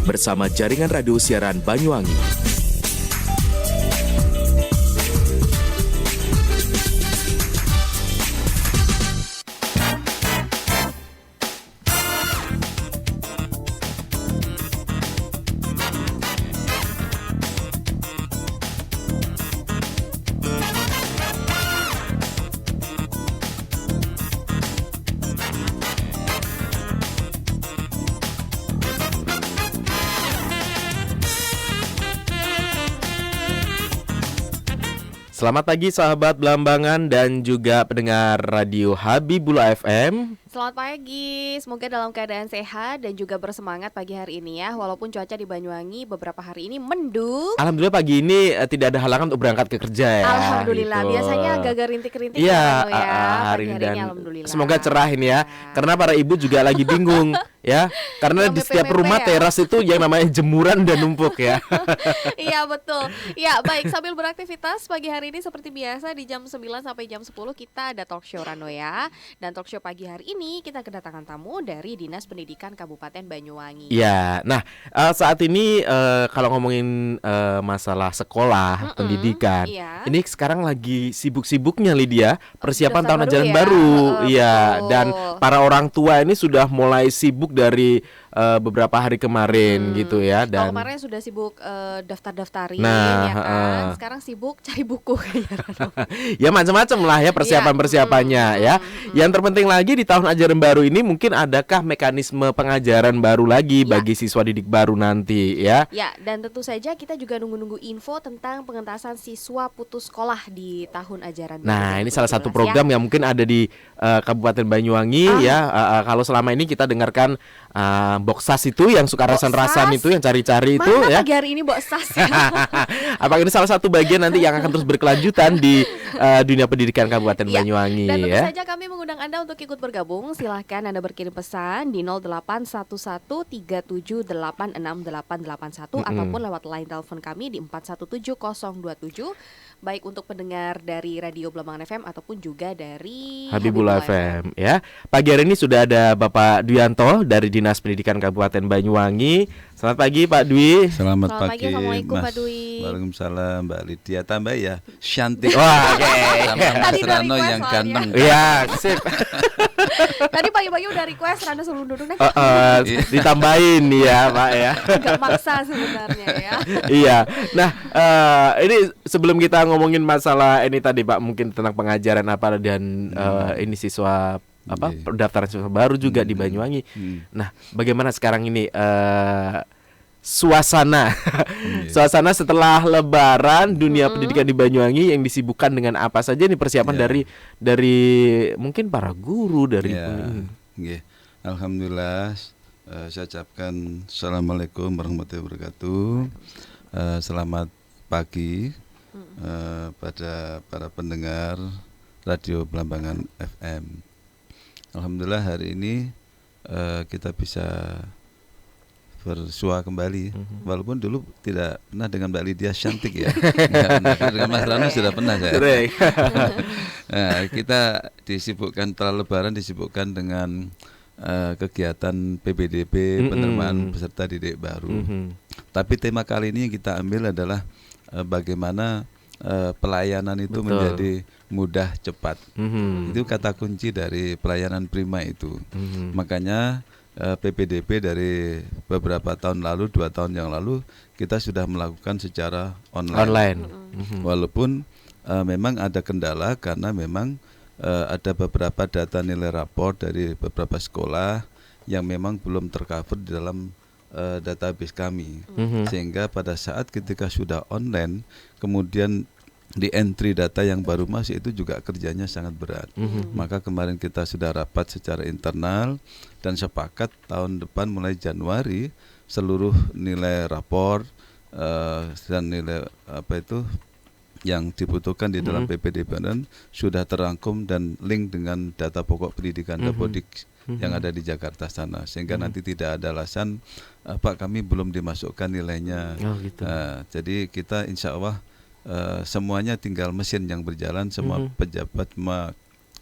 bersama Jaringan Radio Siaran Banyuwangi. Selamat pagi sahabat Belambangan dan juga pendengar Radio Habibullah FM. Selamat pagi, semoga dalam keadaan sehat dan juga bersemangat pagi hari ini ya. Walaupun cuaca di Banyuwangi beberapa hari ini mendung. Alhamdulillah pagi ini tidak ada halangan untuk berangkat ke kerja ya. Alhamdulillah, gitu. biasanya agak rintik-rintik ya, ya. hari Pagi ini hari dan ini alhamdulillah. semoga cerah ini ya. Karena para ibu juga lagi bingung ya. Karena di setiap rumah ya. teras itu yang namanya jemuran dan numpuk ya. Iya betul. Ya baik, sambil beraktivitas pagi hari ini seperti biasa di jam 9 sampai jam 10 kita ada talk show Rano ya. Dan talk show pagi hari ini kita kedatangan tamu dari Dinas Pendidikan Kabupaten Banyuwangi. Ya, nah saat ini kalau ngomongin masalah sekolah, pendidikan, iya. ini sekarang lagi sibuk-sibuknya Lydia, persiapan Daftar tahun baru ajaran ya? baru, iya, Betul. dan para orang tua ini sudah mulai sibuk dari beberapa hari kemarin gitu ya, Kalau dan kemarin sudah sibuk daftar-daftarin Nah, ya kan. Sekarang sibuk cari buku kayaknya Rano. ya macam-macam lah ya persiapan-persiapannya ya. Yang terpenting lagi di tahun ajaran baru ini mungkin adakah mekanisme pengajaran baru lagi bagi siswa didik baru nanti ya? Ya, dan tentu saja kita juga nunggu-nunggu info tentang pengentasan siswa putus sekolah di tahun ajaran baru. Nah, ini salah satu 2017 program yang mungkin ada di Kabupaten Banyuwangi ya. Kalau selama ini kita dengarkan Boksas itu yang suka rasan-rasan itu, yang cari-cari itu Mana ya. pagi hari ini Boksas ya? Apakah ini salah satu bagian nanti yang akan terus berkelanjutan di dunia pendidikan Kabupaten Banyuwangi Dan tentu ya? saja kami mengundang Anda untuk ikut bergabung. Silahkan Anda berkirim pesan di 081137868881 ataupun lewat line telepon kami di 417027, baik untuk pendengar dari Radio Belambangan FM ataupun juga dari Habibullah FM ya. Pagi hari ini sudah ada Bapak Duyanto dari Dinas Pendidikan Kabupaten Banyuwangi. Selamat pagi Pak Dwi. Selamat pagi, pagi Assalamualkum Mas. Pak Dwi. Waalaikumsalam Mbak Lydia. Tambah ya cantik. Wah, oke. Sama Mas Tadi udah Rano request yang soalnya. ganteng. Iya, sip. Tadi pagi-pagi udah request Rano sebelum duduk nih. Ditambahin ya Pak ya. Gak maksa sebenarnya ya. Iya. Nah, ini sebelum kita ngomongin masalah ini tadi Pak, mungkin tentang pengajaran apa dan ini siswa apa pendaftaran siswa baru juga di Banyuwangi. Nah, bagaimana sekarang ini suasana suasana setelah Lebaran, dunia pendidikan di Banyuwangi yang disibukkan dengan apa saja nih persiapan dari mungkin para guru dari Alhamdulillah, saya ucapkan Assalamualaikum warahmatullahi wabarakatuh. Selamat pagi pada para pendengar Radio Belambangan FM. Alhamdulillah hari ini kita bisa bersua kembali, walaupun dulu tidak pernah dengan Mbak Lydia cantik ya. Dengan Mas Rano sudah pernah saya. Nah, kita disibukkan setelah Lebaran disibukkan dengan kegiatan PPDB, penerimaan peserta didik baru. Tapi tema kali ini yang kita ambil adalah bagaimana pelayanan itu menjadi mudah cepat. Itu kata kunci dari pelayanan prima itu. Makanya PPDB dari beberapa tahun lalu, 2 tahun yang lalu kita sudah melakukan secara online. Walaupun memang ada kendala karena memang ada beberapa data nilai rapor dari beberapa sekolah yang memang belum tercover di dalam database kami. Sehingga pada saat ketika sudah online, kemudian di entry data yang baru masuk itu juga kerjanya sangat berat. Maka kemarin kita sudah rapat secara internal dan sepakat tahun depan mulai Januari seluruh nilai rapor dan nilai apa itu yang dibutuhkan di dalam PPDB sudah terangkum dan link dengan data pokok pendidikan Dapodik yang ada di Jakarta sana, sehingga nanti tidak ada alasan Pak kami belum dimasukkan nilainya. Jadi kita insya Allah semuanya tinggal mesin yang berjalan, semua pejabat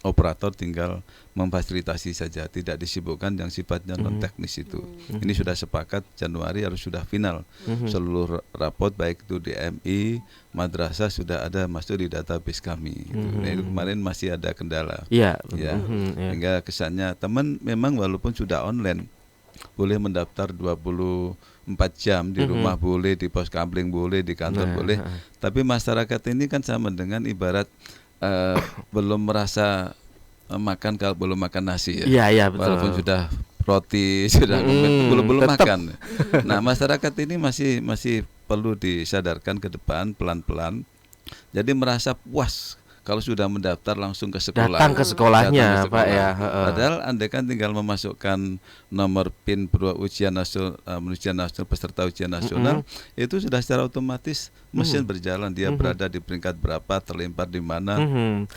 operator tinggal memfasilitasi saja, tidak disibukkan yang sifatnya non teknis itu. Ini sudah sepakat Januari harus sudah final. Seluruh rapot baik itu DMI, madrasah sudah ada masuk di database kami. Nah, itu kemarin masih ada kendala. Iya. Ya. Sehingga kesannya teman memang walaupun sudah online boleh mendaftar 24 jam di rumah boleh, di pos kamling boleh, di kantor boleh. Tapi masyarakat ini kan sama dengan ibarat belum merasa makan kalau belum makan nasi ya. Iya, betul. Walaupun sudah roti sudah belum makan. Nah, masyarakat ini masih perlu disadarkan ke depan pelan-pelan. Jadi merasa puas kalau sudah mendaftar langsung ke sekolah. Datang ke sekolahnya, Pak ya. Padahal andai kan tinggal memasukkan nomor PIN ujian nasional peserta ujian nasional, itu sudah secara otomatis mesin berjalan, dia berada di peringkat berapa, terlempar di mana,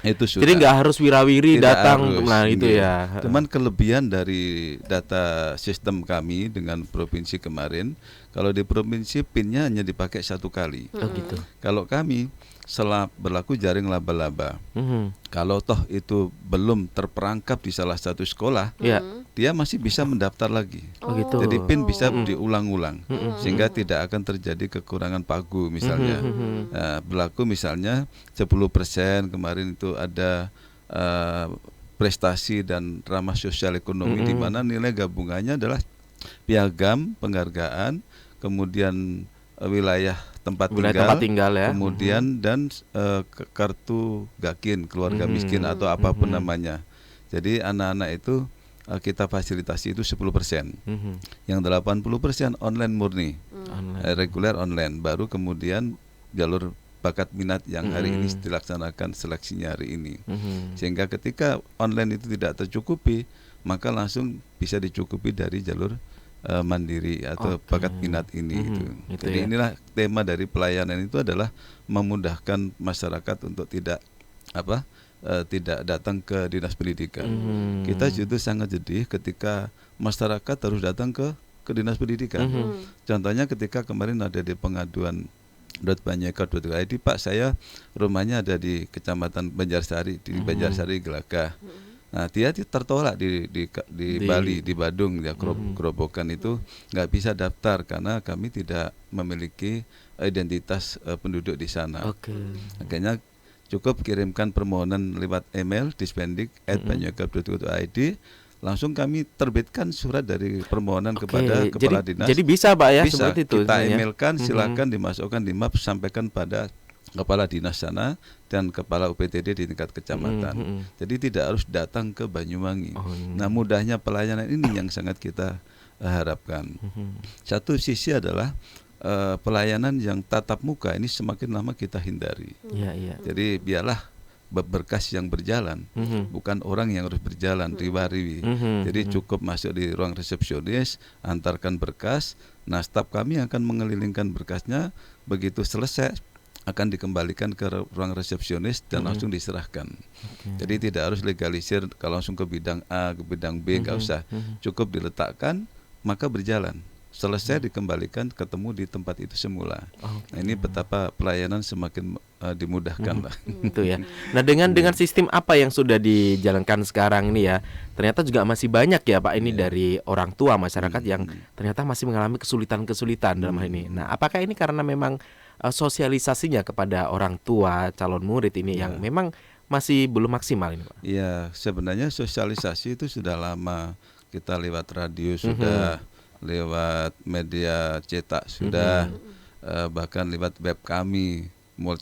itu sudah. Jadi nggak harus wirawiri datang, nah itu iya. ya. Cuman kelebihan dari data sistem kami dengan provinsi kemarin, kalau di provinsi PIN-nya hanya dipakai 1 kali. Oh gitu. Kalau kami setelah berlaku jaring laba-laba, kalau toh itu belum terperangkap di salah satu sekolah, dia masih bisa mendaftar lagi. Oh gitu. Jadi PIN bisa diulang-ulang, sehingga tidak akan terjadi kekurangan pagu misalnya. Nah, berlaku misalnya 10% kemarin itu ada prestasi dan ramah sosial ekonomi, di mana nilai gabungannya adalah piagam, penghargaan, kemudian wilayah tempat tinggal ya. Kemudian dan kartu gakin keluarga miskin atau apapun namanya. Jadi anak-anak itu kita fasilitasi itu 10%. Yang 80% online murni. Reguler online. Baru kemudian jalur bakat minat yang hari ini dilaksanakan seleksinya hari ini. Sehingga ketika online itu tidak tercukupi, maka langsung bisa dicukupi dari jalur mandiri atau bakat minat ini gitu. Jadi inilah tema dari pelayanan itu adalah memudahkan masyarakat untuk tidak datang ke dinas pendidikan. Kita justru sangat sedih ketika masyarakat harus datang ke dinas pendidikan. Contohnya ketika kemarin ada di pengaduan .banyeka.id, Pak, saya rumahnya ada di Kecamatan Banjarsari, di Banjarsari Gelagah. Nah, dia tertolak di Bali, di Badung ya, Gerobokan itu nggak bisa daftar karena kami tidak memiliki identitas penduduk di sana. Akhirnya cukup kirimkan permohonan lewat email dispendik@banyeka.id, langsung kami terbitkan surat dari permohonan kepada kepala dinas. Jadi bisa, Pak ya, bisa, seperti itu. Kita emailkan, silakan dimasukkan di map, sampaikan pada kepala dinas sana dan kepala UPTD di tingkat kecamatan. Jadi tidak harus datang ke Banyuwangi. Nah, mudahnya pelayanan ini yang sangat kita harapkan. Satu sisi adalah pelayanan yang tatap muka ini semakin lama kita hindari. Jadi biarlah berkas yang berjalan, bukan orang yang harus berjalan riwariwi. Jadi cukup masuk di ruang resepsionis, antarkan berkas. Nah, staf kami akan mengelilingkan berkasnya, begitu selesai akan dikembalikan ke ruang resepsionis dan langsung diserahkan. Jadi tidak harus legalisir kalau langsung ke bidang A, ke bidang B, nggak usah. Cukup diletakkan, maka berjalan. Selesai dikembalikan, ketemu di tempat itu semula. Nah, ini betapa pelayanan semakin dimudahkan lah. Itu ya. Nah, dengan sistem apa yang sudah dijalankan sekarang ini ya, ternyata juga masih banyak ya, Pak, ini dari orang tua masyarakat yang ternyata masih mengalami kesulitan dalam hal ini. Nah, apakah ini karena memang sosialisasinya kepada orang tua calon murid ini yang memang masih belum maksimal ini, Pak? Iya, sebenarnya sosialisasi itu sudah lama. Kita lewat radio sudah, lewat media cetak sudah, bahkan lewat web kami,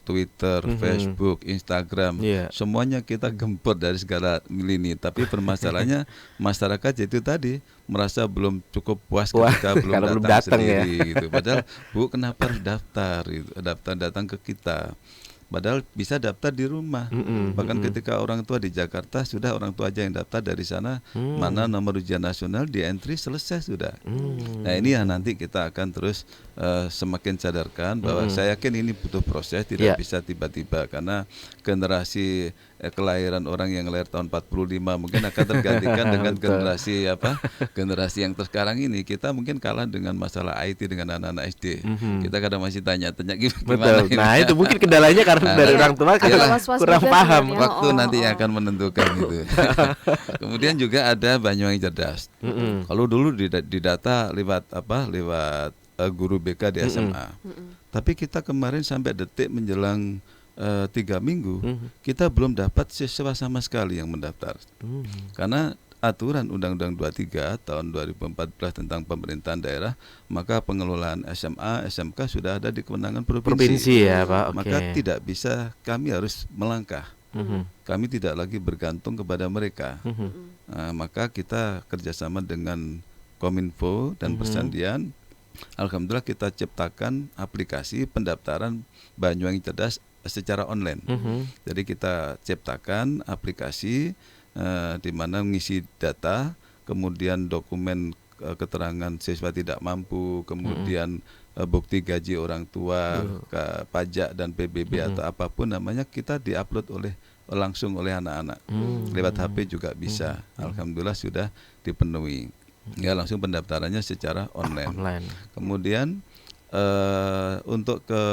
Twitter, Facebook, Instagram, semuanya kita gempur dari segala lini. Tapi permasalahannya masyarakat itu tadi merasa belum cukup puas ketika belum datang sendiri ya. Gitu. Padahal Bu, kenapa harus daftar? Gitu. Datang ke kita. Padahal bisa daftar di rumah. Bahkan ketika orang tua di Jakarta, sudah orang tua aja yang daftar dari sana, mana nomor ujian nasional, di entry, selesai sudah. Nah, ini yang nanti kita akan terus semakin sadarkan bahwa saya yakin ini butuh proses, tidak bisa tiba-tiba, karena generasi kelahiran orang yang lahir tahun 45 mungkin akan tergantikan dengan generasi yang sekarang ini. Kita mungkin kalah dengan masalah IT dengan anak-anak SD. Kita kadang masih tanya-tanya gimana. Betul. Nah, itu mungkin kendalanya karena dari orang tua kan Iyalah, was-was kurang juga paham. sebenarnya. Waktu nanti yang akan menentukan itu. Kemudian juga ada Banyuwangi Cerdas. Kalau dulu didata lewat guru BK di SMA. Tapi kita kemarin sampai detik menjelang 3 minggu, kita belum dapat siswa sama sekali yang mendaftar. Karena aturan Undang-Undang 23 tahun 2014 tentang pemerintahan daerah, maka pengelolaan SMA, SMK sudah ada di kewenangan Provinsi ya Pak. Oke. Maka tidak bisa, kami harus melangkah. Kami tidak lagi bergantung kepada mereka. Maka kita kerjasama dengan Kominfo dan Persandian. Alhamdulillah kita ciptakan aplikasi pendaftaran Banyuwangi Cerdas secara online. Jadi kita ciptakan aplikasi di mana mengisi data, kemudian dokumen keterangan siswa tidak mampu, kemudian bukti gaji orang tua, pajak dan PBB atau apapun namanya, kita diupload langsung oleh anak-anak. Lewat HP juga bisa. Alhamdulillah sudah dipenuhi. Ya, langsung pendaftarannya secara online. Kemudian untuk ke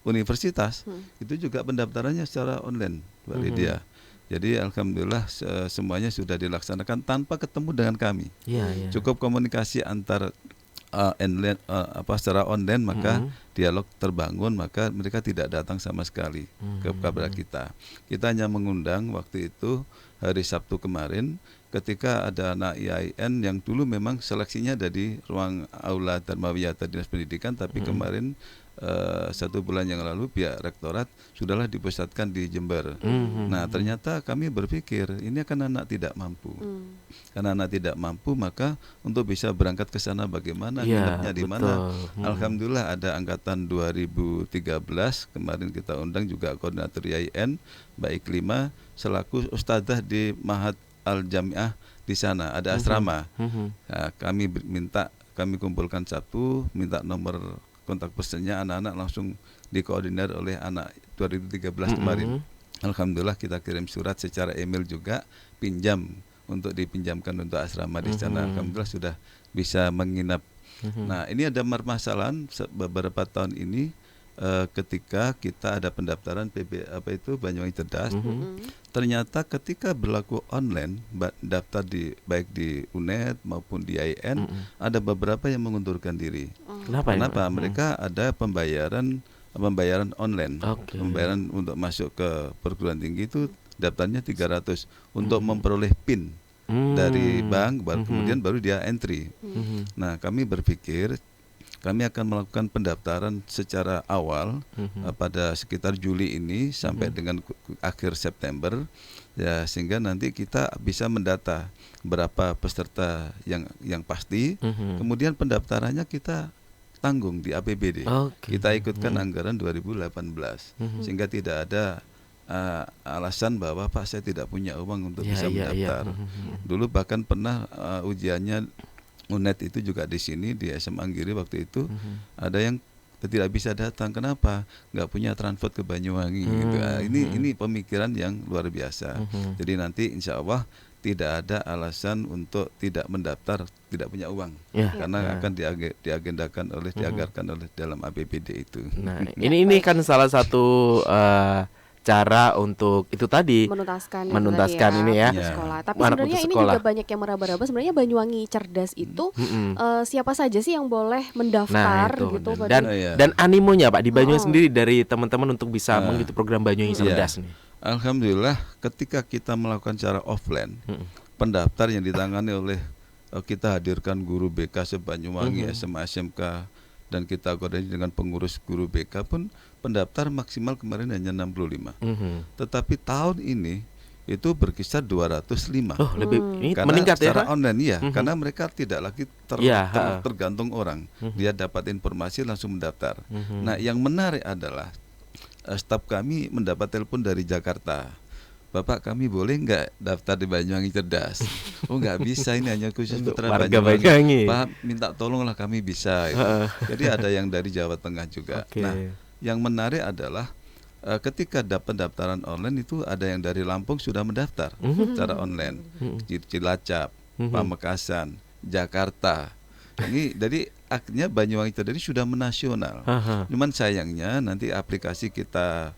universitas itu juga pendaftarannya secara online, Mbak Lydia. Jadi alhamdulillah semuanya sudah dilaksanakan tanpa ketemu dengan kami. Cukup komunikasi antar secara online, maka dialog terbangun, maka mereka tidak datang sama sekali kepada kita. Kita hanya mengundang waktu itu hari Sabtu kemarin, ketika ada anak IAIN yang dulu memang seleksinya ada di ruang aula Dharmawiyata Dinas Pendidikan, tapi kemarin 1 bulan yang lalu pihak rektorat sudahlah dipusatkan di Jember. Nah ternyata kami berpikir ini akan anak tidak mampu. Karena anak tidak mampu, maka untuk bisa berangkat ke sana bagaimana, nginepnya di mana. Alhamdulillah ada angkatan 2013 kemarin kita undang juga koordinator IAIN Mbak Iklima selaku ustadzah di Mahat Al-Jamiah di sana, ada asrama. Nah, kami kumpulkan satu, minta nomor kontak personnya, anak-anak langsung dikoordinir oleh anak 2013 kemarin. Alhamdulillah kita kirim surat secara email juga, pinjam untuk dipinjamkan untuk asrama di sana. Alhamdulillah sudah bisa menginap. Nah ini ada permasalahan beberapa tahun ini ketika kita ada pendaftaran Banyuwangi Cerdas. Ternyata ketika berlaku online, daftar baik di UNED maupun di IAIN, ada beberapa yang mengundurkan diri. Kenapa? Mereka ada pembayaran online. Pembayaran untuk masuk ke perguruan tinggi itu daftarnya 300 untuk memperoleh PIN dari bank, kemudian baru dia entry. Nah, kami berpikir kami akan melakukan pendaftaran secara awal pada sekitar Juli ini sampai dengan akhir September, ya, sehingga nanti kita bisa mendata berapa peserta yang pasti. Kemudian pendaftarannya kita tanggung di APBD. Kita ikutkan anggaran 2018 sehingga tidak ada alasan bahwa Pak saya tidak punya uang untuk bisa mendaftar. Dulu bahkan pernah ujiannya UNED itu juga di sini di SMA Anggiri waktu itu ada yang tidak bisa datang. Kenapa? Nggak punya transport ke Banyuwangi gitu. Ini pemikiran yang luar biasa. Jadi nanti insya Allah tidak ada alasan untuk tidak mendaftar, tidak punya uang, karena akan diagendakan dianggarkan oleh dalam APBD itu. Nah ini kan salah satu cara untuk itu tadi menuntaskan ini ya sekolah. Tapi sebenarnya ini juga banyak yang meraba-raba. Sebenarnya Banyuwangi Cerdas itu siapa saja sih yang boleh mendaftar gitu? Dan animonya Pak di Banyuwangi sendiri dari teman-teman untuk bisa mengikuti program Banyuwangi Cerdas nih. Alhamdulillah ketika kita melakukan secara offline, pendaftar yang ditangani oleh kita hadirkan guru BK se-Banyuwangi, SMA, SMK, dan kita koordinasi dengan pengurus guru BK pun pendaftar maksimal kemarin hanya 65. Tetapi tahun ini itu berkisar 205. Ini karena meningkat secara ya, online karena mereka tidak lagi tergantung orang. Dia dapat informasi langsung mendaftar. Nah, yang menarik adalah staf kami mendapat telepon dari Jakarta. Bapak, kami boleh nggak daftar di Banyuwangi Cerdas? Oh, nggak bisa, ini hanya khusus putra Banyuwangi. Pak, minta tolonglah kami bisa. Jadi ada yang dari Jawa Tengah juga. Nah, yang menarik adalah ketika pendaftaran online itu ada yang dari Lampung sudah mendaftar secara online, Cilacap, Pamekasan, Jakarta. Ini jadi akhirnya Banyuwangi Cerdas ini sudah menasional. Cuman sayangnya nanti aplikasi kita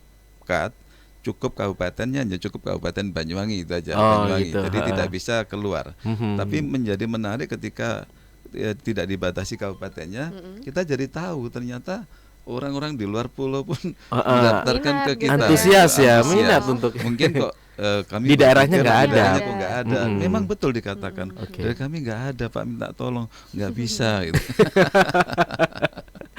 sepakat cukup kabupatennya hanya cukup Kabupaten Banyuwangi itu aja, Banyuwangi. Gitu. Jadi tidak bisa keluar. Tapi menjadi menarik ketika tidak dibatasi kabupatennya, kita jadi tahu ternyata orang-orang di luar pulau pun mendaftarkan ke kita. Antusias ya, minat untuk mungkin kok kami di daerahnya nggak ada. Kok nggak ada. Memang betul dikatakan. Dari kami nggak ada, Pak, minta tolong, nggak bisa gitu.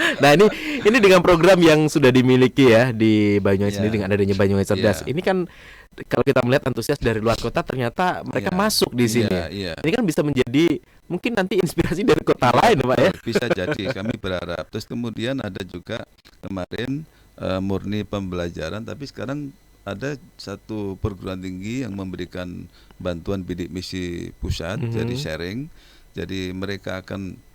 Nah ini dengan program yang sudah dimiliki ya di Banyuwangi sendiri dengan adanya Banyuwangi Cerdas. Ini kan kalau kita melihat antusias dari luar kota ternyata mereka masuk di sini. Ini kan bisa menjadi mungkin nanti inspirasi dari kota lain, Pak ya. Bisa jadi, kami berharap. Terus kemudian ada juga kemarin murni pembelajaran, tapi sekarang ada satu perguruan tinggi yang memberikan bantuan bidik misi pusat, jadi sharing. Jadi mereka akan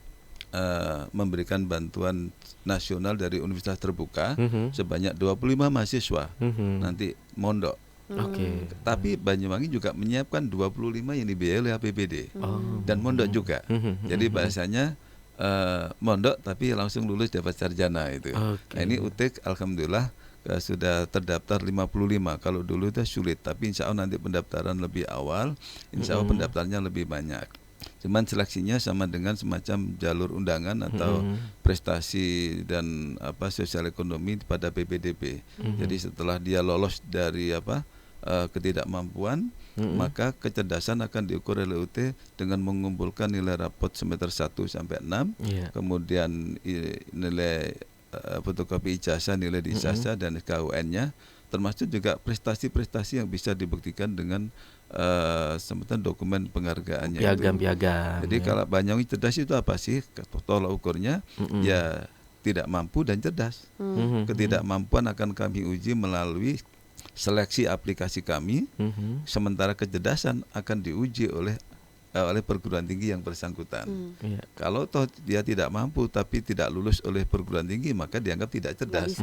memberikan bantuan nasional dari universitas terbuka sebanyak 25 mahasiswa nanti mondok. Tapi Banyuwangi juga menyiapkan 25 yang dibiayai oleh APBD dan mondok juga. Jadi bahasanya mondok tapi langsung lulus dapat sarjana itu. Nah, ini UTIK alhamdulillah sudah terdaftar 55. Kalau dulu itu sulit, tapi insya Allah nanti pendaftaran lebih awal, insya Allah pendaftarnya lebih banyak. Cuman seleksinya sama dengan semacam jalur undangan atau prestasi dan sosial ekonomi pada PPDB. Jadi setelah dia lolos dari ketidakmampuan, maka kecerdasan akan diukur oleh UT dengan mengumpulkan nilai rapot semester 1 sampai 6, kemudian nilai fotokopi ijazah, nilai di ijazah dan SKUN-nya, termasuk juga prestasi-prestasi yang bisa dibuktikan dengan semacam dokumen penghargaannya. Piagam. Jadi kalau Banyuwangi Cerdas itu apa sih? Tolak ukurnya ya tidak mampu dan cerdas. Ketidakmampuan akan kami uji melalui seleksi aplikasi kami, sementara kecerdasan akan diuji oleh perguruan tinggi yang bersangkutan. Kalau toh dia tidak mampu tapi tidak lulus oleh perguruan tinggi, maka dianggap tidak cerdas.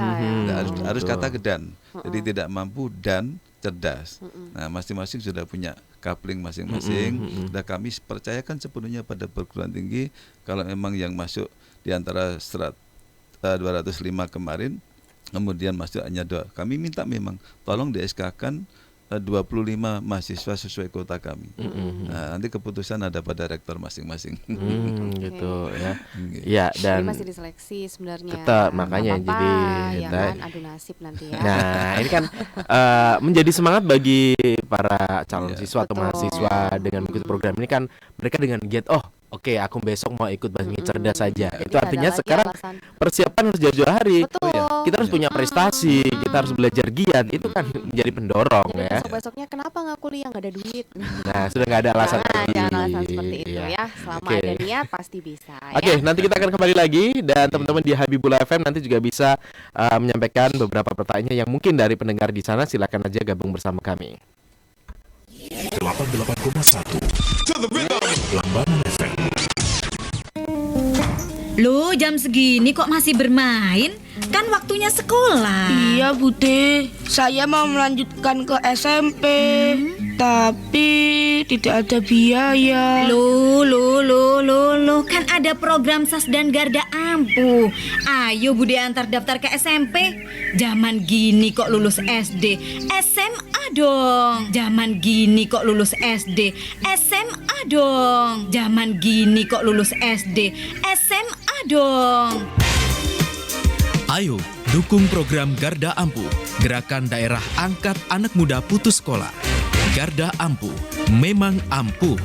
Harus kata dan. Jadi tidak mampu dan cerdas. Nah, masing-masing sudah punya coupling masing-masing. Dan kami percayakan sepenuhnya pada perguruan tinggi. Kalau memang yang masuk di antara 205 kemarin, kemudian masuk hanya 2. Kami minta memang tolong di SK-kan 25 mahasiswa sesuai kota kami. Nah, nanti keputusan ada pada rektor masing-masing. Gitu ya. Ya, dan jadi masih diseleksi sebenarnya. Tetap makanya jadi ya kan adu nasib nanti ya. Nah, ini kan menjadi semangat bagi para calon siswa atau mahasiswa dengan mengikuti program ini kan mereka dengan giat, oke, aku besok mau ikut Banyuwangi Cerdas saja. Itu artinya sekarang persiapan harus jauh-jauh hari. Kita harus punya prestasi, kita harus belajar giat. Itu kan menjadi pendorong ya. Besok-besoknya kenapa nggak kuliah, nggak ada duit? Nah, sudah nggak ada alasan lagi. Jangan alasan seperti itu ya. Selama ada niat pasti bisa. Oke, nanti kita akan kembali lagi dan teman-teman di Habibullah FM nanti juga bisa menyampaikan beberapa pertanyaan yang mungkin dari pendengar di sana. Silakan aja gabung bersama kami. 88,1 Lambangan FM. Loh, jam segini kok masih bermain? Kan waktunya sekolah. Iya, Bude. Saya mau melanjutkan ke SMP. Tapi tidak ada biaya. Loh, kan ada program SAS dan Garda Ampuh. Ayo Bude antar daftar ke SMP. Zaman gini kok lulus SD, SMA dong. Zaman gini kok lulus SD, SMA dong. Zaman gini kok lulus SD, SMA dong. Ayo, dukung program Garda Ampuh, gerakan daerah angkat anak muda putus sekolah. Garda Ampuh, memang ampuh.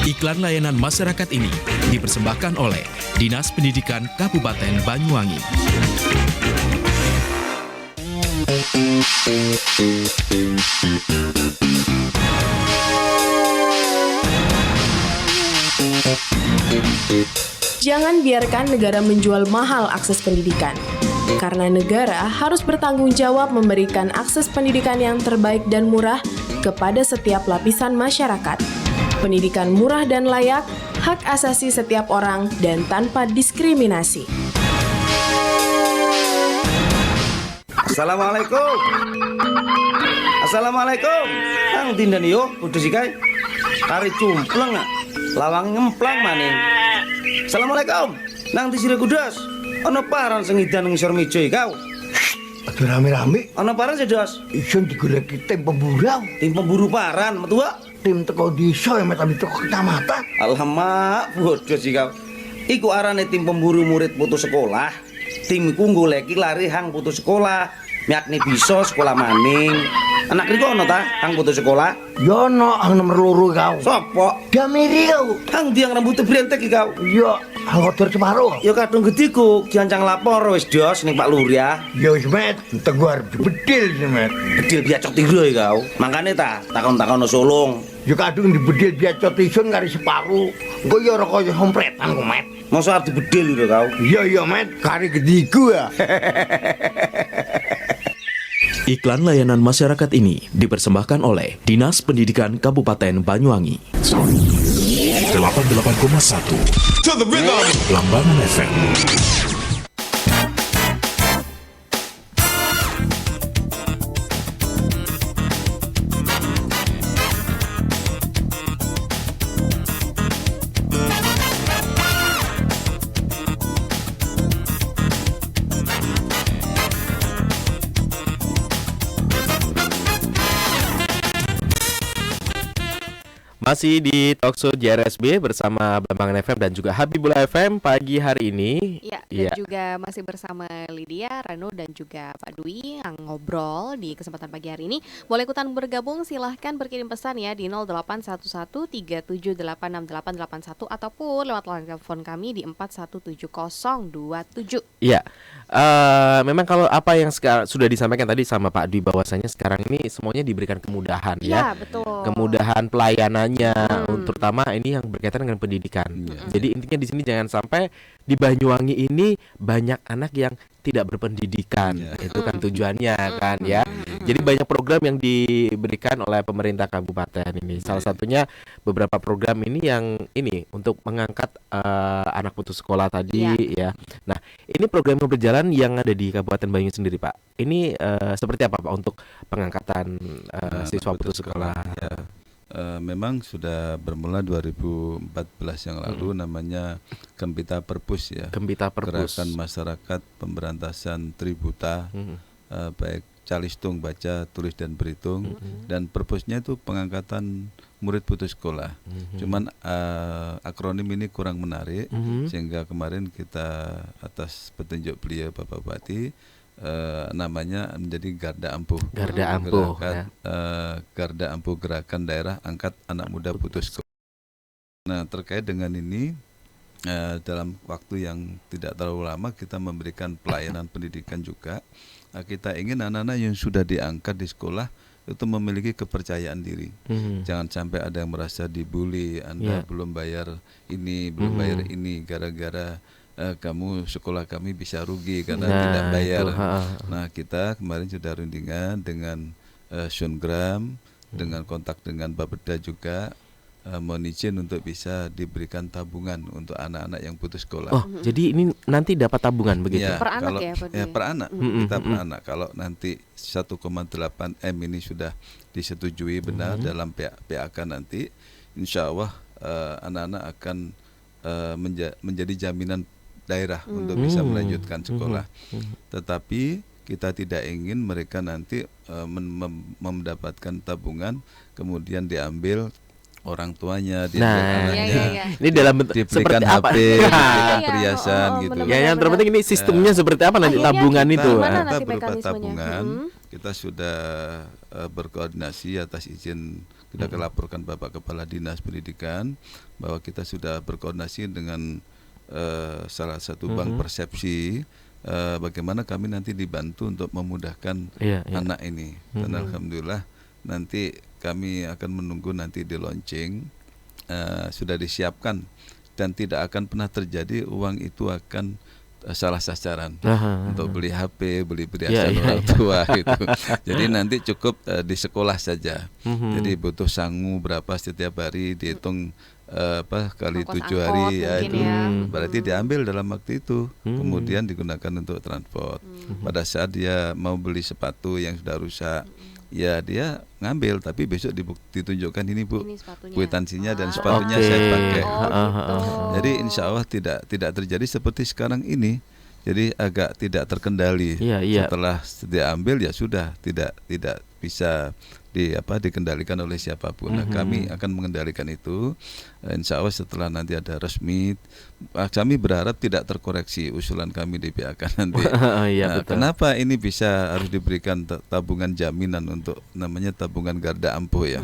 Iklan layanan masyarakat ini dipersembahkan oleh Dinas Pendidikan Kabupaten Banyuwangi. Jangan biarkan negara menjual mahal akses pendidikan. Karena negara harus bertanggung jawab memberikan akses pendidikan yang terbaik dan murah kepada setiap lapisan masyarakat. Pendidikan murah dan layak, hak asasi setiap orang dan tanpa diskriminasi. Assalamualaikum. Assalamualaikum. Kang dinten yo putus iki. Kari cumpleng lawang ngemplang maning. Assalamualaikum. Nang disire kudas. Ana paran sing idan ngisor meja kau. Aja rame-rame. Ana paran sih, Dos. Isun digoleki tim pemburu. Tim pemburu paran, metu wae. Tim teko desa ya metu teko kecamatan. Alamak, bodoh sih kau. Iku arane tim pemburu murid putus sekolah. Tim iku goleki lari hang putus sekolah. Yakni bisa sekolah maning. Anak riko ono ta hang putus sekolah? Ya ono, hang nomor 2 kau. Sopo? Damiri kau. Hang diang rambutnya brentek kau. Iya, hang kotor separo. Ya kadung gediku, giancang lapor wis Dos ning Pak Lurah. Ya wis met, tenggo arep dibedil sih met. Bedil biacok tiro kau. Makane ta takon-takono sulung. Ya kadung dibedil biacok isun kari separo. Engko ya ora kaya hompretan kok met. Mosok arep dibedil lho kau. Iya met, kari gediku ya. Iklan layanan masyarakat ini dipersembahkan oleh Dinas Pendidikan Kabupaten Banyuwangi. 88,1 To the rhythm. Lambangan FM. Masih di Talkshow JRSB bersama Blambangan FM dan juga Habibullah FM pagi hari ini. Ya, dan juga masih bersama Lydia, Rano dan juga Pak Dwi yang ngobrol di kesempatan pagi hari ini. Boleh ikutan bergabung, silahkan berkirim pesan ya di 081137868881 ataupun lewat line telepon kami di 417027. Iya. Memang kalau apa yang sekarang sudah disampaikan tadi sama Pak Dwi bahwasanya sekarang ini semuanya diberikan kemudahan ya. Iya, betul. Kemudahan pelayanannya terutama ini yang berkaitan dengan pendidikan. Jadi intinya di sini jangan sampai di Banyuwangi ini banyak anak yang tidak berpendidikan. Itu kan tujuannya kan ya. Jadi banyak program yang diberikan oleh pemerintah kabupaten ini. Salah satunya beberapa program ini yang ini untuk mengangkat anak putus sekolah tadi ya. Nah, ini program yang berjalan yang ada di Kabupaten Banyuwangi sendiri, Pak. Ini seperti apa, Pak, untuk pengangkatan siswa putus sekolah? Ya. Memang sudah bermula 2014 yang lalu namanya Gempita Perpus ya. Gempita Perpus. Gerakan Masyarakat Pemberantasan Tributa, baik calistung, baca, tulis dan berhitung. Dan perpusnya itu pengangkatan murid putus sekolah. Cuman akronim ini kurang menarik sehingga kemarin kita atas petunjuk beliau Bapak Bupati namanya menjadi Garda Ampuh. Garda Ampuh. Garda Ampuh Gerakan Daerah Angkat Anak Muda Putus Sekolah. Nah, terkait dengan ini dalam waktu yang tidak terlalu lama kita memberikan pelayanan pendidikan juga. Kita ingin anak-anak yang sudah diangkat di sekolah itu memiliki kepercayaan diri. Jangan sampai ada yang merasa dibully, Anda belum bayar ini, belum bayar ini, gara-gara kamu sekolah kami bisa rugi karena tidak bayar. Nah, kita kemarin sudah rundingan dengan Sungram, dengan kontak dengan Bapeda juga, mohon izin untuk bisa diberikan tabungan untuk anak-anak yang putus sekolah. Oh, jadi ini nanti dapat tabungan begitu? Ya, per anak kalau, ya, Pak? Per anak, kita per anak. Kalau nanti 1,8 M ini sudah disetujui benar dalam PAK nanti, insya Allah anak-anak akan menjadi jaminan daerah untuk bisa melanjutkan sekolah. Tetapi kita tidak ingin mereka nanti mendapatkan tabungan kemudian diambil orang tuanya, diambil anaknya. Ini dalam bentuk diberikan seperti HP, diberikan perhiasan gitu. Ya, yang terpenting ini sistemnya seperti apa nanti tabungan itu. Kita berupa tabungan. Kita sudah berkoordinasi atas izin kita laporkan Bapak Kepala Dinas Pendidikan bahwa kita sudah berkoordinasi dengan salah satu bank persepsi bagaimana kami nanti dibantu untuk memudahkan anak ini. Dan alhamdulillah nanti kami akan menunggu nanti di launching, sudah disiapkan dan tidak akan pernah terjadi uang itu akan salah sasaran untuk beli HP, beli perhiasan orang tua gitu. Jadi nanti cukup di sekolah saja. Jadi butuh sangu berapa setiap hari dihitung kali 7 hari ya itu berarti diambil dalam waktu itu kemudian digunakan untuk transport. Pada saat dia mau beli sepatu yang sudah rusak, ya dia ngambil tapi besok ditunjukkan ini Bu kwitansinya dan sepatunya saya pakai. Jadi insya Allah tidak terjadi seperti sekarang ini. Jadi agak tidak terkendali. Setelah diambil ya sudah tidak bisa dikendalikan oleh siapapun. Nah, kami akan mengendalikan itu. Insya Allah setelah nanti ada resmi, kami berharap tidak terkoreksi usulan kami di PHK nanti. Kenapa ini bisa harus diberikan tabungan jaminan untuk namanya tabungan garda ampuh ya?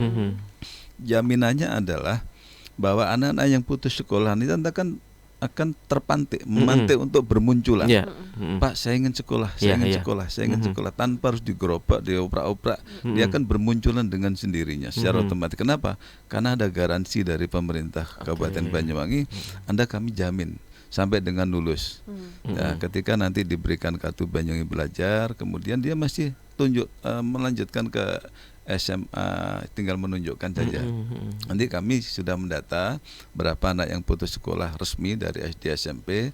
Jaminannya adalah bahwa anak-anak yang putus sekolah ini akan terpantik, memantik untuk bermunculan. Pak, saya ingin sekolah, saya ingin sekolah tanpa harus digerobak, dioprak-oprak. Dia akan bermunculan dengan sendirinya secara otomatis. Kenapa? Karena ada garansi dari pemerintah Kabupaten Banyuwangi, kami jamin sampai dengan lulus. Ya, ketika nanti diberikan kartu Banyuwangi Belajar, kemudian dia masih melanjutkan ke SMA, tinggal menunjukkan saja. Nanti kami sudah mendata berapa anak yang putus sekolah resmi dari SD SMP.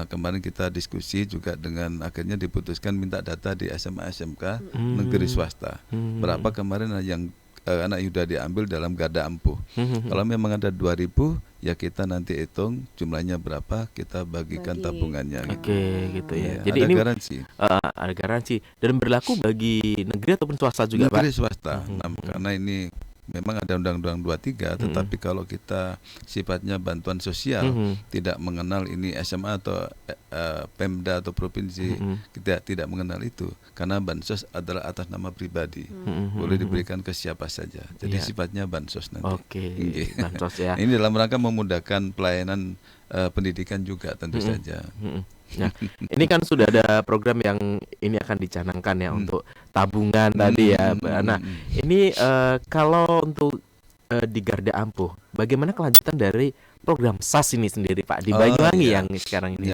Kemarin kita diskusi juga dengan akhirnya diputuskan minta data di SMA SMK negeri swasta. Berapa kemarin yang anak sudah diambil dalam garda ampuh. Kalau memang ada 2.000, ya kita nanti hitung jumlahnya berapa, kita bagikan tabungannya. Gitu ya. Jadi ada ini garansi. Ada garansi dan berlaku bagi negeri ataupun swasta juga, negeri Pak? Swasta. Karena ini memang ada Undang-Undang 23, tetapi kalau kita sifatnya bantuan sosial, tidak mengenal ini SMA atau Pemda atau provinsi, kita tidak mengenal itu, karena bansos adalah atas nama pribadi, boleh diberikan ke siapa saja. Jadi sifatnya bansos nanti. Bansos ya. Ini dalam rangka memudahkan pelayanan pendidikan juga tentu saja. Nah, ini kan sudah ada program yang ini akan dicanangkan ya untuk tabungan tadi ya. Nah, ini kalau untuk di Garda Ampuh, bagaimana kelanjutan dari program SAS ini sendiri, Pak, di Banyuwangi yang sekarang ini?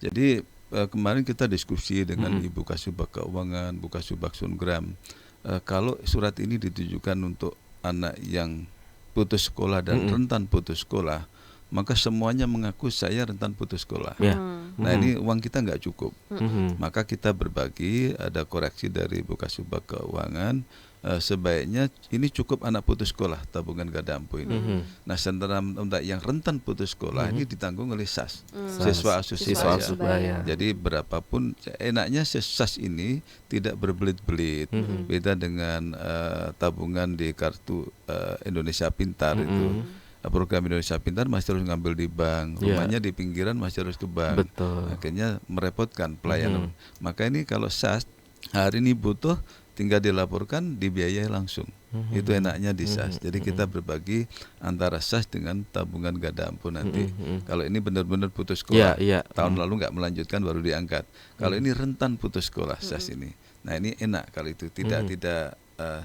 Jadi kemarin kita diskusi dengan Ibu Kasubag Keuangan, Bu Kasubag Sungram. Kalau surat ini ditujukan untuk anak yang putus sekolah dan rentan putus sekolah, maka semuanya mengaku saya rentan putus sekolah. Nah, ini uang kita nggak cukup. Maka kita berbagi, ada koreksi dari Bu Kasubag Keuangan, sebaiknya ini cukup anak putus sekolah tabungan garda ampuh ini. Nah, sementara untuk yang rentan putus sekolah ini ditanggung oleh SAS, siswa Asusubaya. Jadi berapapun, enaknya SAS ini tidak berbelit-belit. Beda dengan tabungan di kartu Indonesia Pintar itu. Program Indonesia Pintar masih harus ngambil di bank, rumahnya di pinggiran masih harus ke bank. Akhirnya merepotkan pelayanan. Maka ini kalau SAS hari ini butuh, tinggal dilaporkan, dibiayai langsung. Itu enaknya di SAS. Jadi kita berbagi antara SAS dengan tabungan garda ampuh nanti. Kalau ini benar-benar putus sekolah, tahun lalu nggak melanjutkan baru diangkat. Kalau ini rentan putus sekolah SAS ini. Nah, ini enak kalau itu tidak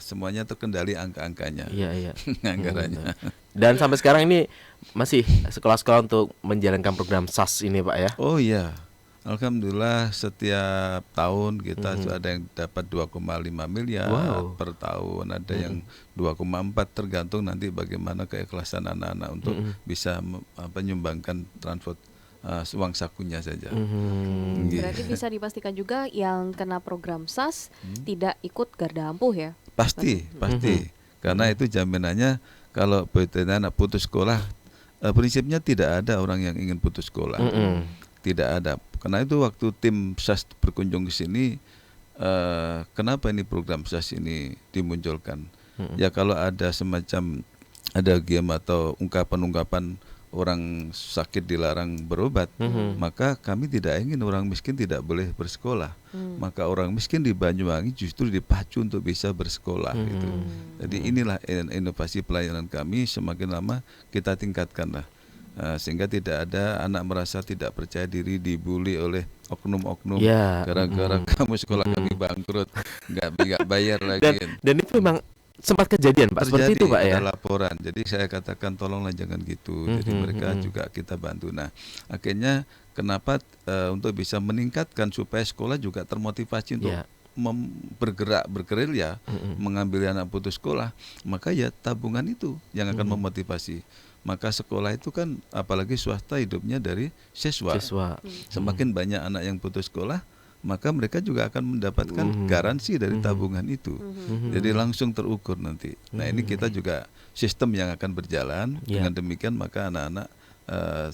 semuanya terkendali angka-angkanya, anggarannya. Dan sampai sekarang ini masih sekolah-sekolah untuk menjalankan program SAS ini, Pak, ya? Oh iya, alhamdulillah setiap tahun kita ada yang dapat 2,5 miliar per tahun, ada yang 2,4, tergantung nanti bagaimana keikhlasan anak-anak untuk bisa menyumbangkan transport uang sakunya saja. Berarti bisa dipastikan juga yang kena program SAS tidak ikut garda ampuh ya? Pasti. Karena itu jaminannya kalau anak putus sekolah, prinsipnya tidak ada orang yang ingin putus sekolah. Tidak ada. Karena itu waktu tim SAS berkunjung ke sini, kenapa ini program SAS ini dimunculkan? Ya kalau ada semacam game atau ungkapan-ungkapan orang sakit dilarang berobat, maka kami tidak ingin orang miskin tidak boleh bersekolah. Maka orang miskin di Banyuwangi justru dipacu untuk bisa bersekolah. Gitu. Jadi inilah inovasi pelayanan kami, semakin lama kita tingkatkanlah. Sehingga tidak ada anak merasa tidak percaya diri, dibully oleh oknum-oknum gara-gara kamu sekolah kami bangkrut, nggak bayar lagi. Dan itu memang sempat kejadian, Pak, seperti itu, Pak, ya? Ada laporan. Jadi saya katakan tolonglah jangan gitu. Jadi mereka juga kita bantu. Nah, akhirnya kenapa untuk bisa meningkatkan supaya sekolah juga termotivasi untuk bergerak, bergerilya, mengambil anak putus sekolah, maka ya tabungan itu yang akan memotivasi. Maka sekolah itu kan apalagi swasta hidupnya dari siswa. Semakin banyak anak yang putus sekolah, maka mereka juga akan mendapatkan garansi dari tabungan itu. Jadi langsung terukur nanti. Nah, ini kita juga sistem yang akan berjalan. Dengan demikian maka anak-anak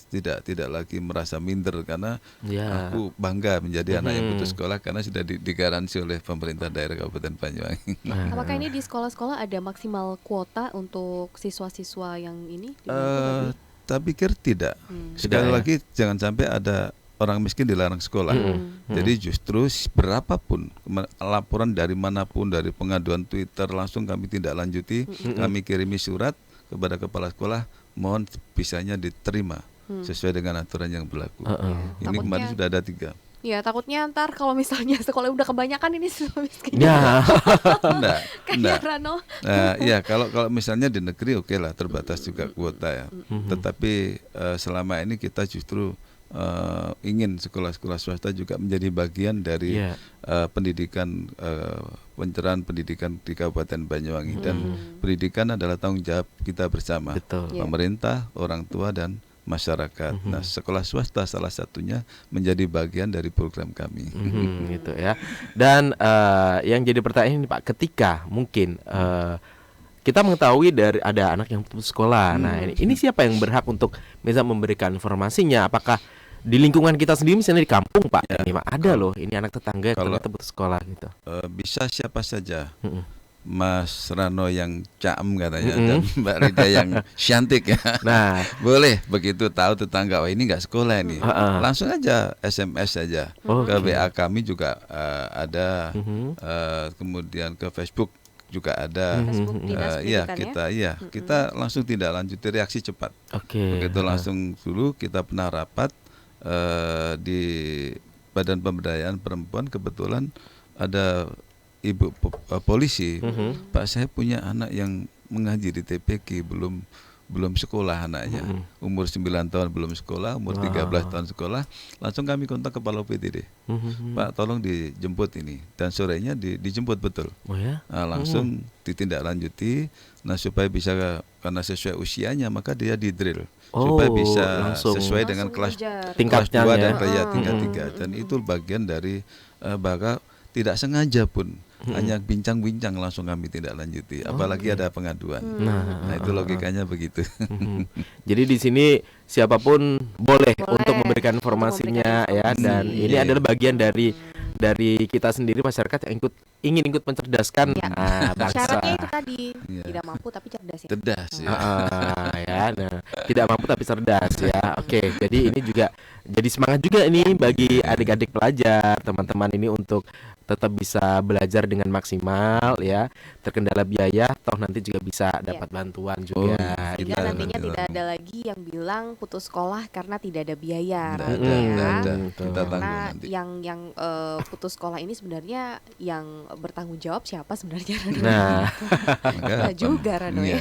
tidak lagi merasa minder karena Ya. aku bangga menjadi anak yang putus sekolah karena sudah digaransi oleh pemerintah daerah Kabupaten Banyuwangi. Apakah ini di sekolah-sekolah ada maksimal kuota untuk siswa-siswa yang ini? Saya pikir tidak. Sekali Tidak, ya? lagi jangan sampai ada orang miskin dilarang sekolah. Jadi justru berapapun laporan dari manapun, dari pengaduan Twitter langsung kami tidak lanjuti, kami kirimi surat kepada kepala sekolah, mohon bisanya diterima sesuai dengan aturan yang berlaku. Ini kemarin sudah ada 3. Ya takutnya ntar kalau misalnya sekolah udah kebanyakan ini siswa miskin. Ya. Kayak Rano. Ya kalau misalnya di negeri oke lah, terbatas juga kuota ya. Tetapi selama ini kita justru ingin sekolah-sekolah swasta juga menjadi bagian dari pendidikan, pencerahan pendidikan di Kabupaten Banyuwangi. Dan pendidikan adalah tanggung jawab kita bersama. Betul. Pemerintah, orang tua dan masyarakat. Nah, sekolah swasta salah satunya menjadi bagian dari program kami. Gitu ya. Dan yang jadi pertanyaan ini Pak, ketika mungkin kita mengetahui dari ada anak yang putus sekolah. Nah, ini siapa yang berhak untuk bisa memberikan informasinya? Apakah di lingkungan kita sendiri, misalnya di kampung Pak, ini Pak, ada loh, ini anak tetangga yang ternyata putus sekolah gitu. Bisa siapa saja. Mas Rano yang caem katanya dan Mbak Rida yang cantik ya. Nah, boleh begitu tahu tetangga, wah ini nggak sekolah ini, langsung aja SMS saja ke WA kami juga ada, kemudian ke Facebook juga ada. Kita langsung tidak lanjuti, reaksi cepat. Begitu langsung dulu kita pernah rapat di Badan Pemberdayaan Perempuan, kebetulan ada Ibu polisi, Pak, saya punya anak yang mengaji di TPQ, belum sekolah anaknya, umur 9 tahun belum sekolah, umur 13 tahun sekolah. Langsung kami kontak kepala UPTD, Pak tolong dijemput ini, dan sorenya dijemput betul. Langsung ditindaklanjuti. Nah supaya bisa, karena sesuai usianya maka dia di drill supaya bisa sesuai dengan kelas 2 dan tingkat 3, dan itu bagian dari bahkan tidak sengaja pun hanya bincang-bincang langsung kami tidak lanjuti, apalagi ada pengaduan. Nah itu logikanya begitu. Jadi di sini siapapun boleh untuk memberikan informasinya ya, dan ini adalah bagian dari kita sendiri, masyarakat yang ingin ikut mencerdaskan bangsa. Syaratnya itu tadi tidak mampu tapi cerdas ya. Cerdas ya. Tidak mampu tapi cerdas ya. Oke, jadi ini juga jadi semangat juga ini bagi adik-adik pelajar, teman-teman ini untuk tetap bisa belajar dengan maksimal ya. Terkendala biaya, toh nanti juga bisa dapat bantuan juga. Sehingga nantinya tidak ada lagi yang bilang putus sekolah karena tidak ada biaya. Karena yang putus sekolah ini sebenarnya yang bertanggung jawab siapa sebenarnya? Nah, juga Rano ya.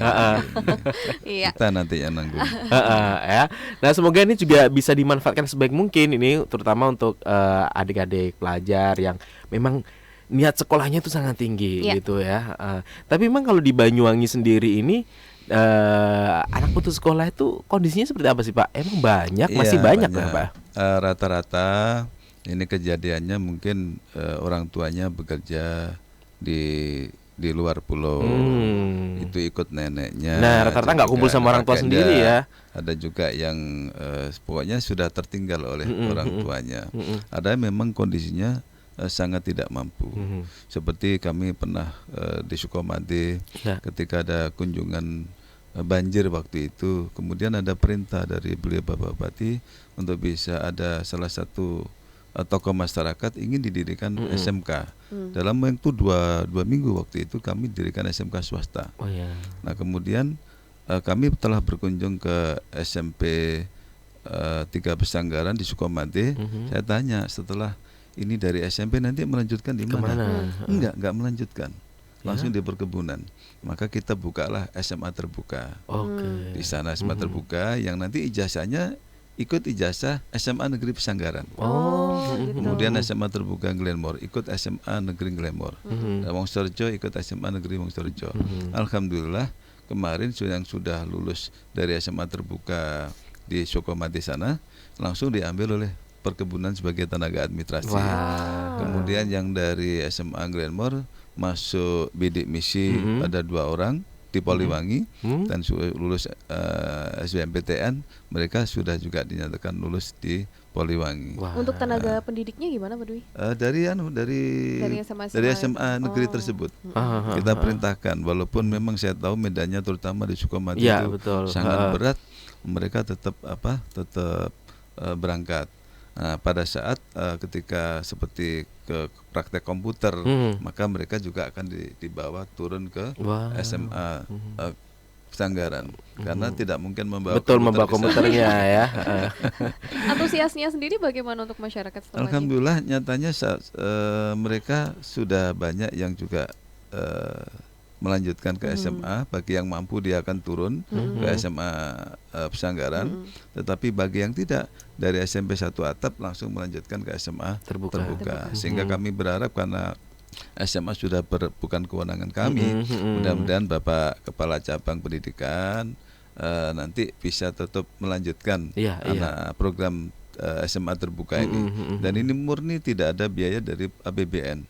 Kita nanti yang nanggung. Ya. Nah, semoga ini juga bisa dimanfaatkan sebaik mungkin ini, terutama untuk adik-adik pelajar yang memang niat sekolahnya itu sangat tinggi gitu ya. Tapi memang kalau di Banyuwangi sendiri ini anak putus sekolah itu kondisinya seperti apa sih Pak? Emang banyak, masih banyak kan Pak? Rata-rata ini kejadiannya mungkin orang tuanya bekerja di luar pulau, itu ikut neneknya. Nah, rata-rata nggak kumpul sama orang tua sendiri ya. Ada juga yang pokoknya sudah tertinggal oleh orang tuanya. Ada yang memang kondisinya sangat tidak mampu. Seperti kami pernah di Sukomade ketika ada kunjungan banjir waktu itu, kemudian ada perintah dari beliau Bapak Bupati untuk bisa ada salah satu tokoh masyarakat ingin didirikan SMK. Dalam waktu dua minggu waktu itu kami dirikan SMK swasta. Nah kemudian kami telah berkunjung ke SMP 3 Pesanggaran di Sukomade. Saya tanya setelah ini dari SMP nanti melanjutkan di mana? Enggak melanjutkan, langsung di perkebunan. Maka kita bukalah SMA terbuka. Di sana SMA terbuka yang nanti ijazahnya ikut ijazah SMA Negeri Pesanggaran. Kemudian SMA terbuka Glenmore ikut SMA Negeri Glenmore. Wongsorejo ikut SMA Negeri Wongsorejo. Alhamdulillah kemarin yang sudah lulus dari SMA terbuka di Sukomade sana langsung diambil oleh perkebunan sebagai tenaga administrasi. Kemudian yang dari SMA Glenmore masuk bidik misi ada 2 orang di Poliwangi dan lulus SBMPTN, mereka sudah juga dinyatakan lulus di Poliwangi. Untuk tenaga pendidiknya gimana Pak Dwi? Dari SMA negeri tersebut kita perintahkan, walaupun memang saya tahu medannya terutama di Sukamati itu sangat berat, mereka tetap berangkat. Nah, pada saat ketika seperti ke praktek komputer, maka mereka juga akan dibawa turun ke SMA Pesanggaran, karena tidak mungkin membawa komputernya ya. Antusiasnya sendiri bagaimana untuk masyarakat setempat? Alhamdulillah nyatanya mereka sudah banyak yang juga melanjutkan ke SMA. Bagi yang mampu dia akan turun ke SMA Pesanggaran, tetapi bagi yang tidak, dari SMP 1 atap langsung melanjutkan ke SMA terbuka. Sehingga kami berharap, karena SMA sudah bukan kewenangan kami, mudah-mudahan Bapak Kepala Cabang Pendidikan nanti bisa tetap melanjutkan anak program SMA terbuka ini. Dan ini murni tidak ada biaya dari APBN.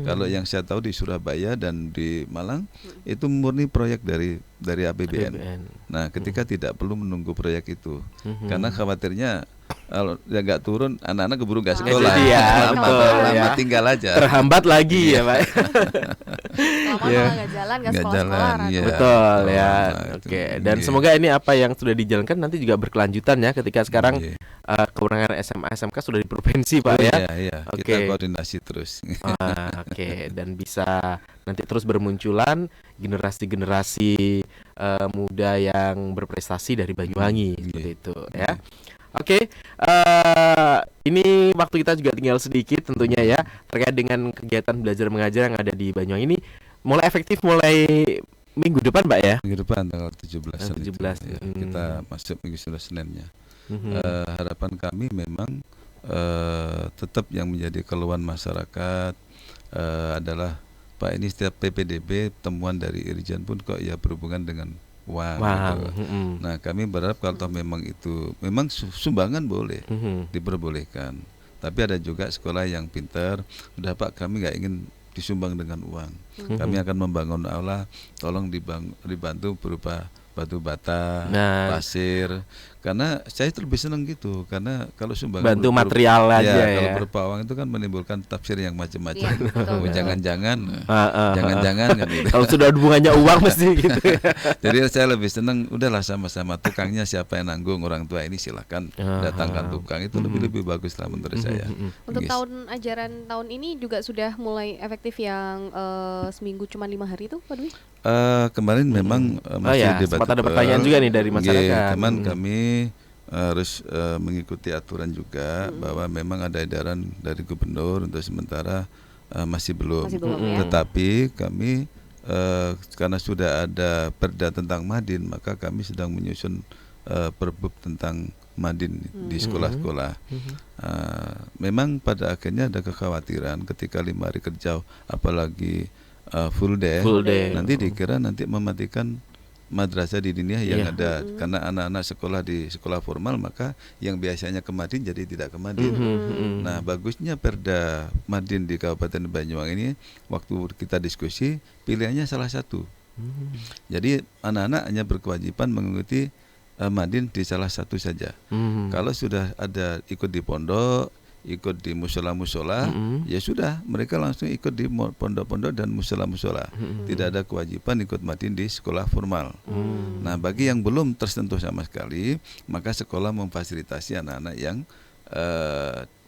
Kalau yang saya tahu di Surabaya dan di Malang itu murni proyek dari APBN. Nah, ketika tidak perlu menunggu proyek itu, karena khawatirnya kalau dia nggak turun, anak-anak keburu nggak sekolah, lama tinggal aja, terhambat lagi ya Pak. Nggak jalan, nggak sekolah. Betul ya. Oke. Dan semoga ini apa yang sudah dijalankan nanti juga berkelanjutan ya, ketika sekarang kewenangan SMA SMK sudah di provinsi Pak ya. Kita koordinasi terus. Oke. Dan bisa nanti terus bermunculan generasi-generasi muda yang berprestasi dari Banyuwangi seperti itu ya. Oke, ini waktu kita juga tinggal sedikit tentunya ya, terkait dengan kegiatan belajar mengajar yang ada di Banyuwangi ini mulai efektif mulai minggu depan Pak ya? Minggu depan tanggal 17 ya. Kita masuk minggu Seninnya. Harapan kami memang tetap yang menjadi keluhan masyarakat adalah, Pak, ini setiap PPDB temuan dari Irjen pun kok ya berhubungan dengan uang. Gitu. Nah, kami berharap kalau memang itu memang sumbangan boleh diperbolehkan, tapi ada juga sekolah yang pintar, udah Pak, kami nggak ingin disumbang dengan uang, kami akan membangun aula, tolong dibantu berupa batu bata, pasir, karena saya lebih senang gitu, karena kalau sumbangan bantu material aja ya. Kalau berupa uang itu kan menimbulkan tafsir yang macam-macam. Jangan-jangan kan gitu. Kalau sudah hubungannya uang mesti gitu. Jadi saya lebih senang udahlah sama-sama, tukangnya siapa yang nanggung, orang tua ini silakan datangkan tukang, itu lebih bagus lah menurut saya. Untuk tahun ajaran tahun ini juga sudah mulai efektif yang seminggu cuma 5 hari itu Pak Dwi? Kemarin memang masih sempat ada pertanyaan juga nih dari masyarakat. Teman kami harus mengikuti aturan juga, bahwa memang ada edaran dari gubernur untuk sementara masih belum ya? Tetapi kami karena sudah ada perda tentang Madin, maka kami sedang menyusun perbub tentang Madin di sekolah-sekolah. Memang pada akhirnya ada kekhawatiran ketika 5 hari kerja, apalagi full day, nanti dikira nanti mematikan madrasah di dunia yang ada, karena anak-anak sekolah di sekolah formal, maka yang biasanya ke Madin jadi tidak ke Madin. Nah, bagusnya perda Madin di Kabupaten Banyuwangi ini, waktu kita diskusi pilihannya salah satu. Jadi anak-anak hanya berkewajiban mengikuti Madin di salah satu saja. Kalau sudah ada ikut di pondok, ikut di musola-musola, ya sudah, mereka langsung ikut di pondok-pondok dan musola-musola. Tidak ada kewajiban ikut Madin di sekolah formal. Nah, bagi yang belum tersentuh sama sekali, maka sekolah memfasilitasi anak-anak yang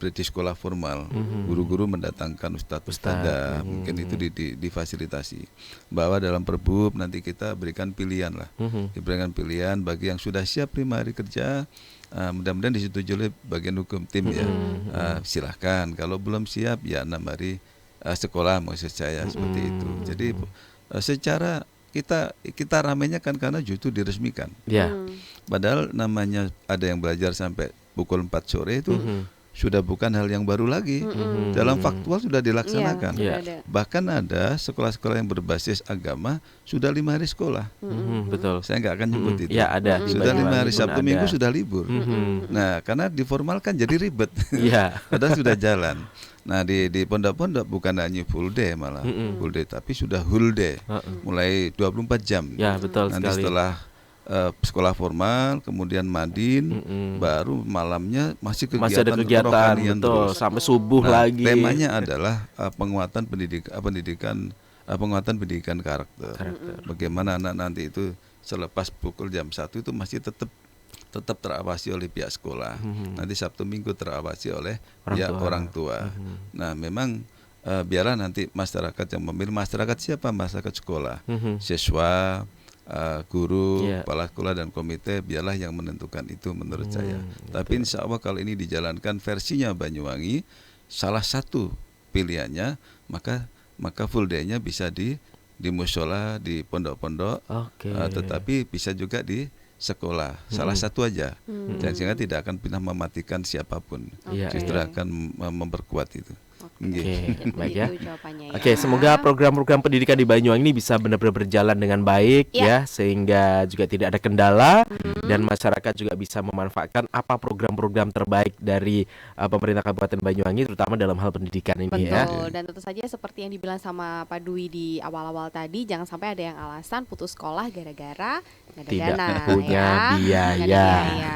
di sekolah formal. Guru-guru mendatangkan ustadz-ustadzah, mungkin itu difasilitasi. Bahwa dalam perbub nanti kita berikan pilihan lah, diberikan pilihan bagi yang sudah siap 5 hari kerja. Mudah-mudahan disetujui oleh bagian hukum tim ya. Silahkan, kalau belum siap ya 6 hari sekolah, maksud saya seperti itu. Jadi secara kita ramainya kan karena justru diresmikan. Padahal namanya ada yang belajar sampai pukul 4 sore itu sudah bukan hal yang baru lagi. Dalam faktual sudah dilaksanakan. Iya, ada. Bahkan ada sekolah-sekolah yang berbasis agama sudah 5 hari sekolah. Betul. Saya nggak akan nyebut itu. Ya ada. di Sudah 5 hari Banyuwangi Sabtu pun Minggu ada. sudah libur. Nah, karena diformalkan jadi ribet. Iya. Padahal sudah jalan. Nah, di pondok-pondok bukan hanya full day malah, full day, tapi sudah whole day, mulai 24 jam. Ya, betul Nanti sekali. setelah sekolah formal, kemudian madin, baru malamnya masih Masih ada kegiatan kegiatan, kerohanian betul, terus. sampai subuh Nah, lagi. temanya adalah penguatan pendidikan karakter. Bagaimana anak nanti itu selepas pukul jam 1 itu masih tetap terawasi oleh pihak sekolah. Nanti Sabtu Minggu terawasi oleh pihak orang tua. Nah, memang biarlah nanti masyarakat yang memilih. Masyarakat siapa? Masyarakat sekolah, siswa, guru, kepala sekolah dan komite, biarlah yang menentukan itu menurut saya. Tapi insya Allah kalau ini dijalankan versinya Banyuwangi, salah satu pilihannya maka full day-nya bisa di mushola, di pondok-pondok, tetapi bisa juga di sekolah, salah satu aja, dan sehingga tidak akan pernah mematikan siapapun, justru akan memperkuat itu. Baik ya. Itu jawabannya ya. Oke, semoga program-program pendidikan di Banyuwangi ini bisa benar-benar berjalan dengan baik ya, sehingga juga tidak ada kendala dan masyarakat juga bisa memanfaatkan apa program-program terbaik dari pemerintah Kabupaten Banyuwangi, terutama dalam hal pendidikan ini. Betul, dan tentu saja seperti yang dibilang sama Pak Dwi di awal-awal tadi, jangan sampai ada yang alasan putus sekolah gara-gara nggak ada Tidak dana, punya ya. Nggak ada biaya.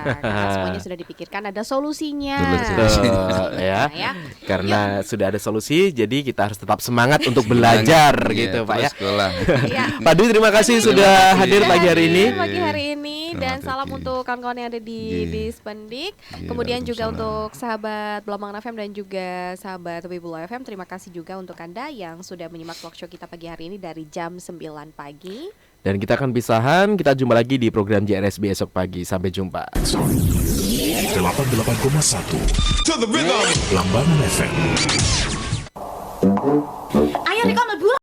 Karena semuanya sudah dipikirkan, ada solusinya. Betul ya. Ya. Karena sudah ada solusi, jadi kita harus tetap semangat untuk belajar gitu, Pak ya. Sekolah. Pak Dwi, terima kasih sudah hadir pagi hari ini. Pagi hari ini, dan salam untuk kawan-kawan yang ada di Dispendik. Kemudian juga untuk sahabat Belambangan FM dan juga sahabat Wibula FM, terima kasih juga untuk Anda yang sudah menyimak talk show kita pagi hari ini dari jam 9 pagi. Dan kita akan pisahan, kita jumpa lagi di program JRSB esok pagi. Sampai jumpa. 88,1 Belambangan FM. Ayo Riko mlebu.